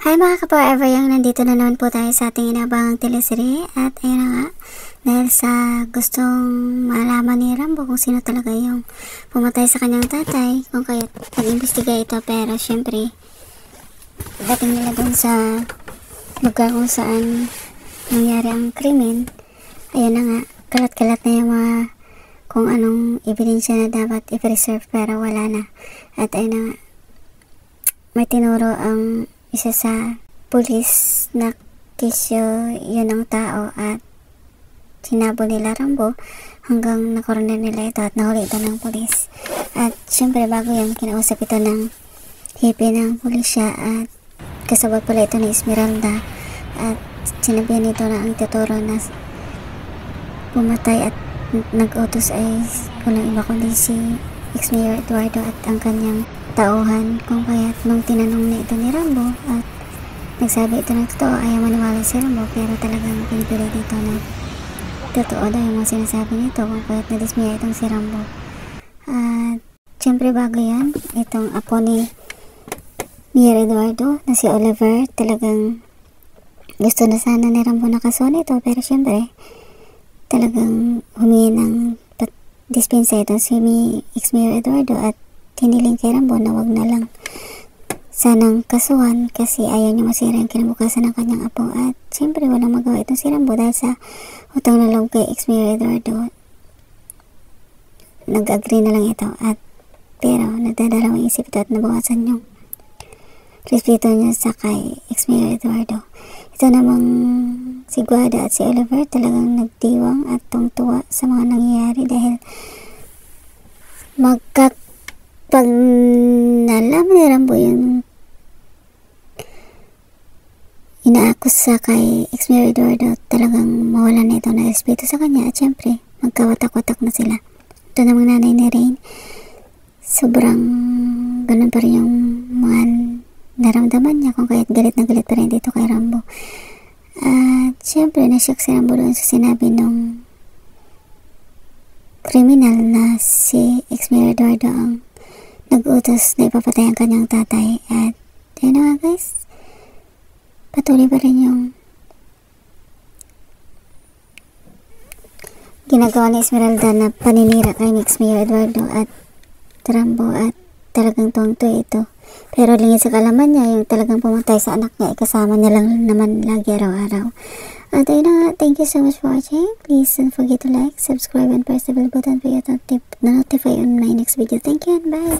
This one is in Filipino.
Hi mga ka-forever young, nandito na naman po tayo sa ating inabangang teleserye at ayun na nga, dahil sa gustong malaman ni Rambo kung sino talaga yung pumatay sa kanyang tatay, kung kaya nag-imbestiga ito, pero syempre dating nila dun sa lugar kung saan nangyari ang krimen. Ayun na nga, kalat-kalat na yung mga kung anong ebidensya na dapat i-preserve pero wala na. At ayun na nga, may tinuro ang isa sa pulis na kisyo yun ang tao at sinabol nila Rambo hanggang nakorner nila ito at nahuli ito ng pulis. At syempre bago yan, kinausap ito ng hippie ng pulisya at kasabot pala ito ni Esmeralda at sinabihan nito na ang tuturo na pumatay at nag-utos ay walang iba kundi si ex-mayor Eduardo at ang kanyang tauhan. Kung kaya nung tinanong na ito ni Rambo at nagsabi ito ng totoo, ayaw maniwala si Rambo pero talagang pinipili dito na totoo daw yung mga sinasabi nito, kung kaya nadismaya itong si Rambo. At syempre bago yan, itong apo ni Mayor Eduardo na si Oliver, talagang gusto na sana ni Rambo nakasuhan ito pero syempre talagang humingi ng dispensa ito si ex-mayor Eduardo at hiniling kay Rambo na wag na lang sanang kasuhan kasi ayaw niya masira ang kinabukasan ng kanyang apo. At siyempre walang magawa itong si Rambo dahil sa utang na loob kay ex-mayor Eduardo. Nag-agree na lang ito at pero nagdadalawang isip ito at nabawasan yung respeto niya sa kay ex-mayor Eduardo. Ito namang si Guada at si Oliver talagang nagdiwang at tungtuwa sa mga nangyayari dahil pag nalaman ni Rambo yung inaakus sa kay ex-mayor Eduardo, talagang mawalan na ito na respeto sa kanya at syempre magkawatak-watak na sila. Ito namang nanay ni Rain, sobrang ganun pa rin yung mga naramdaman niya, kung kaya't galit na galit pa rin dito kay Rambo. At syempre nashock si Rambo doon sa sinabi nung kriminal na si ex-mayor Eduardo ang nag-utos na ipapatay ang kanyang tatay. At yun na nga guys, patuloy pa rin yung ginagawa ni Esmeralda na paninira kay ex-mayor Eduardo at Rambo at talagang tuwang-tuwa ito. Pero lingid sa kalaman niya yung talagang pumatay sa anak niya, ikasama niya lang naman lagi araw-araw. At ayun na nga, thank you so much for watching. Please don't forget to like, subscribe, and press the bell button for you to notify on my next video. Thank you and bye!